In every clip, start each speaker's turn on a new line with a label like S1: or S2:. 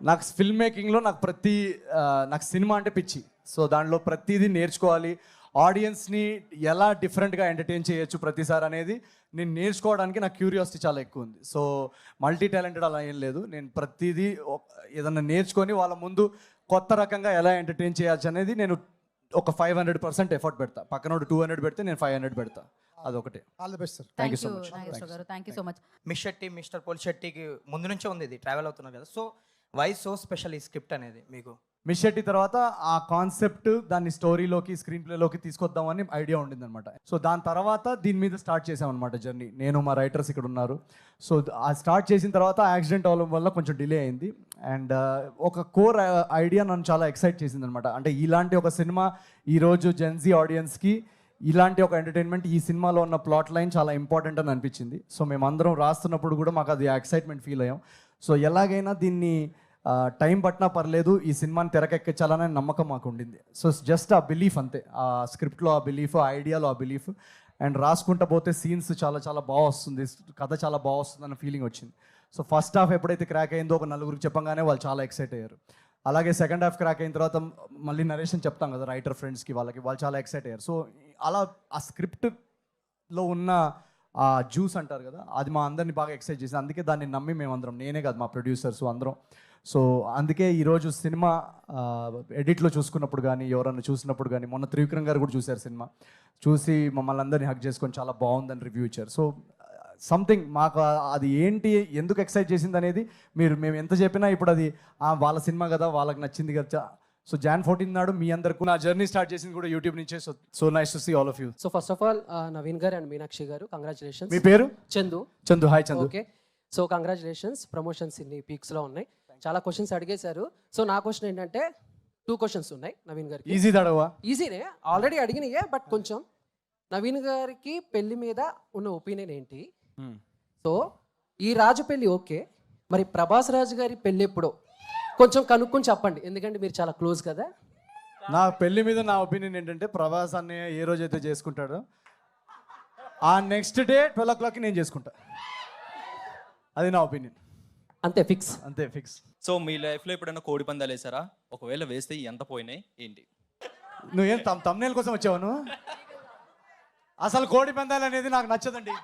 S1: నాకు ఫిల్మ్ మేకింగ్లో నాకు సినిమా అంటే పిచ్చి. సో దాంట్లో ప్రతిదీ నేర్చుకోవాలి, ఆడియన్స్ని ఎలా డిఫరెంట్గా ఎంటర్టైన్ చేయొచ్చు ప్రతిసారి అనేది నేను నేర్చుకోవడానికి నాకు క్యూరియాసిటీ చాలా ఎక్కువ ఉంది. సో మల్టీ టాలెంటెడ్ అలా ఏం లేదు, నేను ప్రతిదీ ఏదన్నా నేర్చుకొని వాళ్ళ ముందు కొత్త రకంగా ఎలా ఎంటర్టైన్ చేయొచ్చు అనేది నేను ఒక 500% ఎఫర్ట్ పెడతా. పక్కనోడు 200 పెడితే నేను 500 పెడతా. అదొకటే.
S2: All the best sir.
S1: Thank you so much.
S3: Thank you so much.
S4: Miss Shetty, mister Paul శెట్టికి ముందు నుంచే ఉంది, ఇది ట్రావెల్ అవుతున్నారు కదా. సో వై సో స్పెషల్ ఈ స్క్రిప్ట్ అనేది మీకు?
S1: మిస్ శెట్టి తర్వాత ఆ కాన్సెప్ట్ దాన్ని స్టోరీలోకి, స్క్రీన్ ప్లేలోకి తీసుకొద్దామని ఐడియా ఉండింది అనమాట. సో దాని తర్వాత దీని మీద స్టార్ట్ చేసామన్నమాట జర్నీ. నేను, మా రైటర్స్ ఇక్కడ ఉన్నారు. సో ఆ స్టార్ట్ చేసిన తర్వాత యాక్సిడెంట్ అవ్వడం వల్ల కొంచెం డిలే అయింది. అండ్ ఒక కోర్ ఐడియా నన్ను చాలా ఎక్సైట్ చేసింది అనమాట. అంటే ఇలాంటి ఒక సినిమా ఈరోజు జెన్జీ ఆడియన్స్కి ఇలాంటి ఒక ఎంటర్టైన్మెంట్, ఈ సినిమాలో ఉన్న ప్లాట్ లైన్ చాలా ఇంపార్టెంట్ అని అనిపించింది. సో మేమందరం రాస్తున్నప్పుడు కూడా మాకు అది ఎక్సైట్మెంట్ ఫీల్ అయ్యాం. సో ఎలాగైనా దీన్ని టైం పట్టినా పర్లేదు, ఈ సినిమాని తెరకెక్కించాలనే నమ్మకం మాకు ఉండింది. సో జస్ట్ ఆ బిలీఫ్ అంతే, ఆ స్క్రిప్ట్లో ఆ బిలీఫ్, ఆ ఐడియాలో ఆ బిలీఫ్. అండ్ రాసుకుంటా పోతే సీన్స్ చాలా చాలా బాగా వస్తుంది, కథ చాలా బాగా వస్తుంది అన్న ఫీలింగ్ వచ్చింది. సో ఫస్ట్ హాఫ్ ఎప్పుడైతే క్రాక్ అయిందో ఒక నలుగురికి చెప్పంగానే వాళ్ళు చాలా ఎక్సైట్ అయ్యారు. అలాగే సెకండ్ హాఫ్ క్రాక్ అయిన తర్వాత మళ్ళీ నరేషన్ చెప్తాం కదా రైటర్ ఫ్రెండ్స్కి, వాళ్ళు చాలా ఎక్సైట్ అయ్యారు. సో అలా ఆ స్క్రిప్ట్లో ఉన్న ఆ జ్యూస్ అంటారు కదా, అది మా అందరినీ బాగా ఎక్సైట్ చేసింది. అందుకే దాన్ని నమ్మి మేమందరం, నేనే కాదు మా ప్రొడ్యూసర్స్ అందరం. సో అందుకే ఈరోజు సినిమా ఎడిట్లో చూసుకున్నప్పుడు కానీ, ఎవరన్నా చూసినప్పుడు కానీ, మొన్న త్రివిక్రమ్ గారు కూడా చూశారు సినిమా, చూసి మమ్మల్ని అందరినీ హక్ చేసుకొని చాలా బాగుందని రివ్యూ ఇచ్చారు. సో సంథింగ్ మాకు అది ఏంటి, ఎందుకు ఎక్సైట్ చేసింది అనేది మేము ఎంత చెప్పినా ఇప్పుడు అది వాళ్ళ సినిమా కదా, వాళ్ళకి నచ్చింది కదా. సో Jan 14 నాడు మీ అందరికీ నా జర్నీ స్టార్ట్ చేసింది కూడా యూట్యూబ్ నుంచే. So nice to see all of you.
S5: So first of all Naveen గారు అండ్ మీనాక్షి గారు, కంగ్రాచులేషన్స్.
S1: మీ పేరు?
S5: Chandu.
S1: Chandu. Hi Chandu.
S5: Okay, so congratulations. Promotions ఇన్ని పీక్స్లో ఉన్నాయి, చాలా క్వశ్చన్స్ అడిగేశారు. సో నా క్వశ్చన్ ఏంటంటే 2 క్వశ్చన్స్ ఉన్నాయి నవీన్ గారికి.
S1: ఈజీ తడవా?
S5: ఈజీనే, ఆల్రెడీ అడిగినాయే, బట్ కొంచెం నవీన్ గారికి పెళ్లి మీద ఉన్న ఒపీనియన్ ఏంటి? సో ఈ రాజు పెళ్లి ఓకే, మరి ప్రభాస్ రాజు గారి పెళ్లి ఎప్పుడో కొంచెం కనుక్కొని చెప్పండి, ఎందుకంటే మీరు చాలా క్లోజ్ కదా.
S1: నా పెళ్లి మీద నా ఒపీనియన్ ఏంటంటే, ప్రభాస్ అన్నయ్య ఏ రోజైతే చేసుకుంటాడో ఆ నెక్స్ట్ డే 12 o'clockకి నేను చేసుకుంటా. అది నా ఒపీనియన్.
S5: అంతే, ఫిక్స్.
S1: అంతే, ఫిక్స్.
S6: సో మీ లైఫ్లో ఎప్పుడైనా కోడి పందాలు వేసారా? ఒకవేళ వేస్తే ఎంత పోయినాయి ఏంటి?
S1: నువ్వేం తమ్నేల్ కోసం వచ్చావు నువ్వు? అసలు కోడి పందాలు అనేది నాకు నచ్చదండి.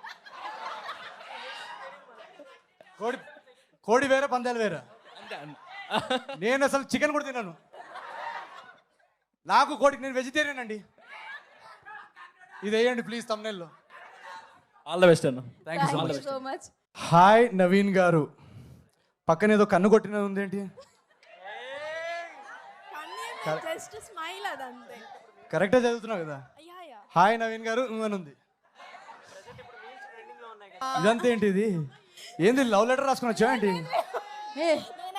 S1: కోడి వేరే, పందాలు వేరే. నేను అసలు చికెన్ కూడా తిన్నాను. నాకు కోడికి, నేను వెజిటేరియన్ అండి. ఇది వేయండి ప్లీజ్ తమ్నేల్లో.
S6: ఆల్ ద బెస్ట్ అన్న.
S1: Thank you
S3: so much.
S1: Hi Naveen గారు. పక్కన ఏదో కన్ను కొట్టినది ఉంది ఏంటి?
S7: జస్ట్ స్మైల్ అదంతే.
S1: కరెక్టే చదువుతున్నావు కదా. హాయ్ నవీన్ గారు అని ఉంది. ఇదంతా ఏంటి? ఇది ఏంది? లవ్ లెటర్ రాసుకొని వచ్చావా ఏంటి?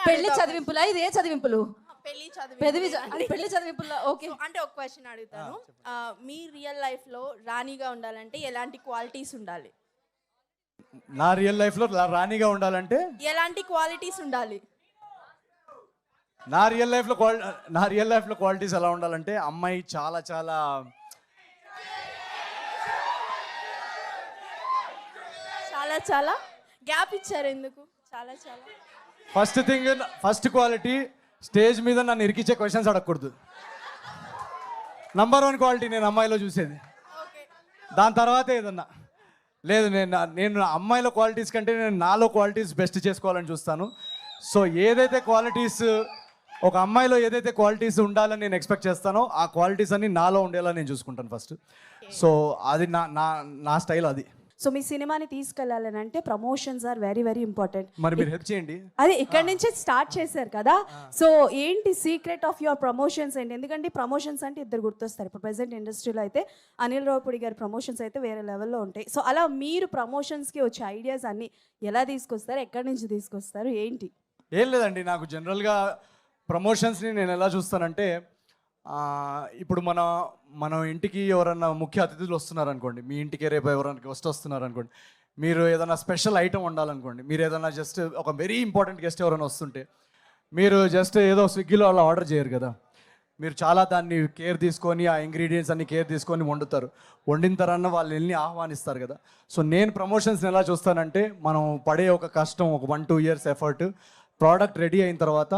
S3: పెళ్లి చదివింపులా? ఇది ఏ చదివింపులు?
S7: పెళ్లి
S3: చదివింపులా? ఓకే.
S7: అంటే ఒక క్వశ్చన్ అడుగుతాను. మీ రియల్ లైఫ్ లో రాణిగా ఉండాలంటే ఎలాంటి క్వాలిటీస్ ఉండాలి?
S1: నా రియల్ లైఫ్ లో రాణిగా ఉండాలంటే
S7: ఎలాంటి క్వాలిటీస్ ఉండాలి?
S1: నా రియల్ లైఫ్ లో క్వాలిటీస్ ఎలా ఉండాలంటే, అమ్మాయి చాలా చాలా
S7: చాలా చాలా గ్యాప్ ఇచ్చారు ఎందుకు? చాలా చాలా
S1: ఫస్ట్ క్వాలిటీ, స్టేజ్ మీద నన్ను ఇరికిచ్చే క్వశ్చన్స్ అడగకూడదు. నంబర్ 1 క్వాలిటీ నేను అమ్మాయిలో చూసేది. దాని తర్వాత ఏదన్నా లేదు, నేను అమ్మాయిల క్వాలిటీస్ కంటే నేను నాలో క్వాలిటీస్ బెస్ట్ చేసుకోవాలని చూస్తాను. సో ఏదైతే క్వాలిటీస్, ఒక అమ్మాయిలో ఏదైతే క్వాలిటీస్ ఉండాలని నేను ఎక్స్పెక్ట్ చేస్తానో ఆ క్వాలిటీస్ అన్ని నాలో ఉండేలా నేను చూసుకుంటాను ఫస్ట్. సో అది నా స్టైల్ అది.
S7: సో మీ సినిమాని తీసుకెళ్లాలని అంటే promotions are very very important.
S1: మరి మీరు హెల్ప్ చేయండి.
S7: అది ఇక్కడ నుంచే స్టార్ట్ చేశారు కదా. సో ఏంటి సీక్రెట్ ఆఫ్ యువర్ ప్రమోషన్స్ ఏంటి? ఎందుకంటే ప్రమోషన్స్ అంటే ఇద్దరు గుర్తొస్తారు. ఇప్పుడు ప్రెసెంట్ ఇండస్ట్రీలో అయితే అనిల్ రావుపూడి గారి ప్రమోషన్స్ అయితే వేరే లెవెల్లో ఉంటాయి. సో అలా మీరు ప్రమోషన్స్కి వచ్చే ఐడియాస్ అన్ని ఎలా తీసుకొస్తారు? ఎక్కడి నుంచి తీసుకొస్తారు? ఏంటి?
S1: ఏం లేదండి, నాకు జనరల్గా ప్రమోషన్స్ని నేను ఎలా చూస్తానంటే, ఇప్పుడు మన ఇంటికి ఎవరన్నా ముఖ్య అతిథులు వస్తున్నారనుకోండి, మీ ఇంటికి రేపు ఎవరైనా వస్తున్నారనుకోండి, మీరు ఏదైనా స్పెషల్ ఐటమ్ ఉండాలనుకోండి, మీరు ఏదైనా జస్ట్ ఒక వెరీ ఇంపార్టెంట్ గెస్ట్ ఎవరైనా వస్తుంటే, మీరు జస్ట్ ఏదో స్విగ్గీలో అలా ఆర్డర్ చేయరు కదా. మీరు చాలా దాన్ని కేర్ తీసుకొని, ఆ ఇంగ్రీడియంట్స్ అన్ని కేర్ తీసుకొని వండుతారు. వండిన తర్వాత వాళ్ళు వెళ్ళి ఆహ్వానిస్తారు కదా. సో నేను ప్రమోషన్స్ని ఎలా చూస్తానంటే, మనం పడే ఒక కష్టం, ఒక 1-2 years ఎఫర్ట్ ప్రోడక్ట్ రెడీ అయిన తర్వాత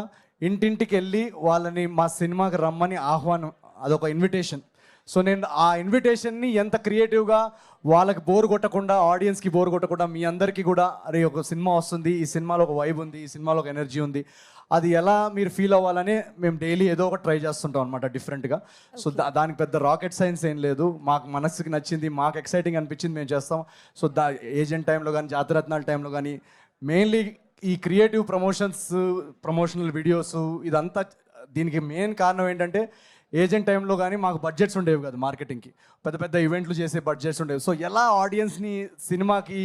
S1: ఇంటింటికి వెళ్ళి వాళ్ళని మా సినిమాకి రమ్మని ఆహ్వానం, అదొక ఇన్విటేషన్. సో నేను ఆ ఇన్విటేషన్ని ఎంత క్రియేటివ్గా వాళ్ళకి బోర్ కొట్టకుండా, ఆడియన్స్కి బోర్ కొట్టకుండా, మీ అందరికీ కూడా అరే ఒక సినిమా వస్తుంది, ఈ సినిమాలో ఒక వైబ్ ఉంది, ఈ సినిమాలో ఒక ఎనర్జీ ఉంది, అది ఎలా మీరు ఫీల్ అవ్వాలని మేము డైలీ ఏదో ఒకటి ట్రై చేస్తుంటాం అనమాట డిఫరెంట్గా. సో దానికి పెద్ద రాకెట్ సైన్స్ ఏం లేదు, మాకు మనసుకి నచ్చింది, మాకు ఎక్సైటింగ్ అనిపించింది మేము చేస్తాం. సో ఏజెంట్ టైంలో కానీ, జాతిరత్నాల టైంలో కానీ, మెయిన్లీ ఈ క్రియేటివ్ ప్రమోషనల్ వీడియోస్ ఇదంతా దీనికి మెయిన్ కారణం ఏంటంటే ఏజెంట్ టైంలో కానీ మాకు బడ్జెట్స్ ఉండేవి కదా మార్కెటింగ్కి, పెద్ద పెద్ద ఈవెంట్లు చేసే బడ్జెట్స్ ఉండేవి. సో ఎలా ఆడియన్స్ని సినిమాకి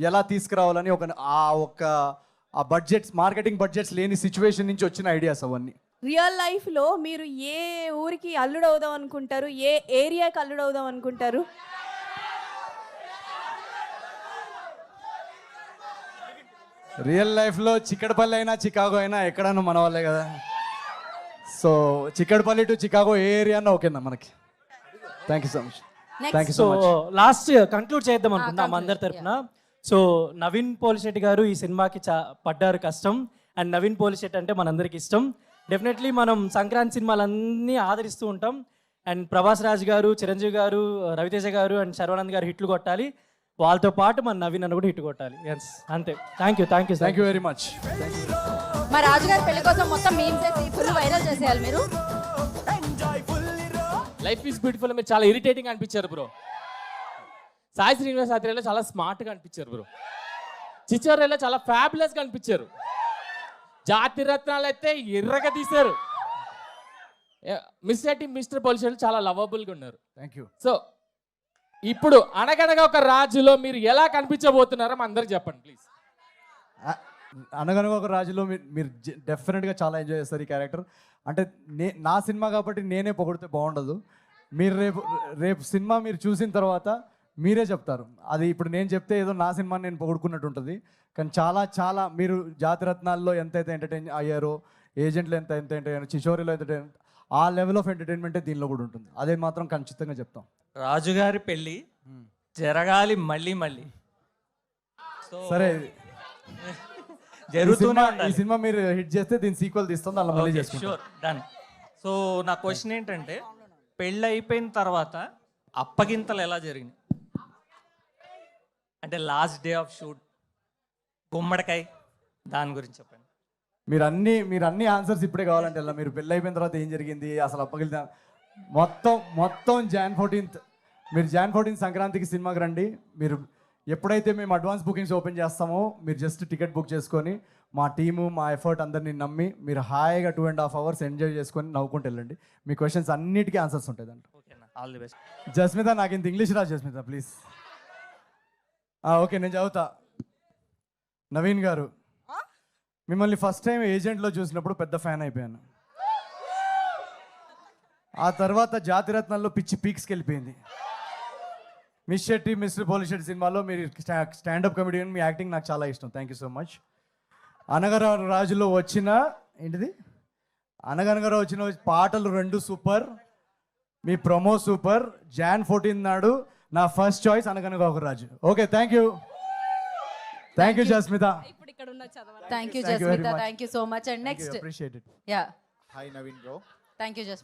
S1: ఎలా తీసుకురావాలని ఆ బడ్జెట్స్, మార్కెటింగ్ బడ్జెట్స్ లేని సిచ్యువేషన్ నుంచి వచ్చిన ఐడియాస్ అవన్నీ.
S7: రియల్ లైఫ్లో మీరు ఏ ఊరికి అల్లుడవుదాం అనుకుంటారు, ఏ ఏరియాకి అల్లుడవుదాం అనుకుంటారు?
S1: రియల్ లైఫ్లో చిక్కడపల్లి అయినా చికాగో అయినా ఎక్కడన్నా మన వాళ్ళే కదా. సో చిక్కడపల్లి టు చికాగో ఏ ఏరియా అన్నా ఓకేనా మనకి. Thank you so much. Thank you so
S2: so
S1: much.
S2: Last conclude చేద్దాం అనుకుంటున్నాం అందరి తరపున. సో నవీన్ పోలిశెట్టి గారు ఈ సినిమాకి పడ్డారు కష్టం, అండ్ నవీన్ పోలిశెట్టి అంటే మనందరికి ఇష్టం. డెఫినెట్లీ మనం సంక్రాంతి సినిమాలన్నీ ఆదరిస్తూ ఉంటాం, అండ్ ప్రభాస్ రాజ్ గారు, చిరంజీవి గారు, రవితేజ గారు అండ్ శర్వానంద్ గారు హిట్లు కొట్టాలి, వాళ్ళతో పాటు మన నవీన్ అన్న కూడా హిట్ కొట్టాలి. ఎస్ అంతే. Thank you
S1: very much.
S3: మా రాజుగారి పెళ్లి కోసం మొత్తం మీమ్స్ చేసి ఫుల్ వైరల్ చేసేయాలి మీరు.
S8: లైఫ్ ఈజ్ బ్యూటిఫుల్ మీరు చాలా ఇరిటేటింగ్ అనిపించారు బ్రో. సాయి శ్రీనివాస్ ఆత్రేయలో చాలా స్మార్ట్గా అనిపించారు బ్రో. చిచ్చోరేలో చాలా ఫ్యాబులస్గా అనిపించారు. జాతి రత్నాలు అయితే ఎర్రగా తీశారు. మిస్టర్ పోలిషెట్టి చాలా లవబుల్గా ఉన్నారు.
S1: Thank you.
S8: సో ఇప్పుడు అనగనగా ఒక రాజులో మీరు ఎలా కనిపించబోతున్నారో మా అందరికి చెప్పండి ప్లీజ్.
S1: అనగనగా ఒక రాజులో మీరు డెఫినెట్గా చాలా ఎంజాయ్ చేస్తారు ఈ క్యారెక్టర్. అంటే నా సినిమా కాబట్టి నేనే పొగిడితే బాగుండదు. మీరు రేపు సినిమా మీరు చూసిన తర్వాత మీరే చెప్తారు. అది ఇప్పుడు నేను చెప్తే ఏదో నా సినిమాని నేను పొగుడుకున్నట్టు ఉంటుంది, కానీ చాలా చాలా మీరు జాతిరత్నాల్లో ఎంతైతే ఎంటర్టైన్ అయ్యారో, ఏజెంట్లు ఎంత ఎంటర్టైన్, చిచోరిలో ఎంటర్టైన్, ఆ లెవెల్ ఆఫ్ ఎంటర్టైన్మెంటే దీనిలో కూడా ఉంటుంది. అదే మాత్రం ఖచ్చితంగా చెప్తాం.
S6: రాజుగారి పెళ్ళి జరగాలి మళ్ళీ మళ్ళీ.
S1: సరే
S6: జరుగుతూనే
S1: ఈ సినిమా మీరు హిట్ చేస్తే దీని సీక్వెల్ తీస్తుంది, అలా మళ్ళీ చేసుకుంటాం.
S6: Sure done. సో నా క్వశ్చన్ ఏంటంటే, పెళ్ళి అయిపోయిన తర్వాత అప్పగింతలు ఎలా జరిగినాయి? అంటే లాస్ట్ డే ఆఫ్ షూట్, గుమ్మడికాయ, దాని గురించి చెప్పండి.
S1: మీరు అన్ని ఆన్సర్స్ ఇప్పుడే కావాలంటే ఎలా, మీరు పెళ్ళి అయిపోయిన తర్వాత ఏం జరిగింది, అసలు అప్పగిలితే మొత్తం Jan 14th, మీరు Jan 14th సంక్రాంతికి సినిమాకి రండి. మీరు ఎప్పుడైతే మేము అడ్వాన్స్ బుకింగ్స్ ఓపెన్ చేస్తామో మీరు జస్ట్ టికెట్ బుక్ చేసుకొని మా టీము, మా ఎఫర్ట్ అందరినీ నమ్మి మీరు హాయిగా 2.5 hours ఎంజాయ్ చేసుకొని నవ్వుకుంటూ వెళ్ళండి. మీ క్వశ్చన్స్ అన్నిటికీ ఆన్సర్స్ ఉంటాయి దాంట్లో.
S6: ఓకేనా, ఆల్ ది బెస్ట్.
S1: జస్మిత, నాకు ఇంత ఇంగ్లీష్ రా జస్మిత ప్లీజ్. ఓకే నేను చదువుతా. నవీన్ గారు, మిమ్మల్ని ఫస్ట్ టైం ఏజెంట్లో చూసినప్పుడు పెద్ద ఫ్యాన్ అయిపోయాను. ఆ తర్వాత జాతిరత్నాల్లో పిచ్చి పీక్స్కి వెళ్ళిపోయింది. మిస్ శెట్టి, మిస్టర్ పోలిశెట్టి సినిమాలో మీరు స్టాండప్ కమెడియన్, మీ యాక్టింగ్ నాకు చాలా ఇష్టం. Thank you so much. Anaganaga రాజులో వచ్చిన అనగనగా వచ్చిన పాటలు 2 సూపర్, మీ ప్రొమో సూపర్. Jan 14 నాడు నా first choice Anaganaga Oka Raju. Okay thank you Jasmitha.
S3: Thank you Jasmitha, thank you so much. And next
S1: appreciate it.
S3: Yeah
S9: hi Naveen bro.
S3: Thank you Jasmitha.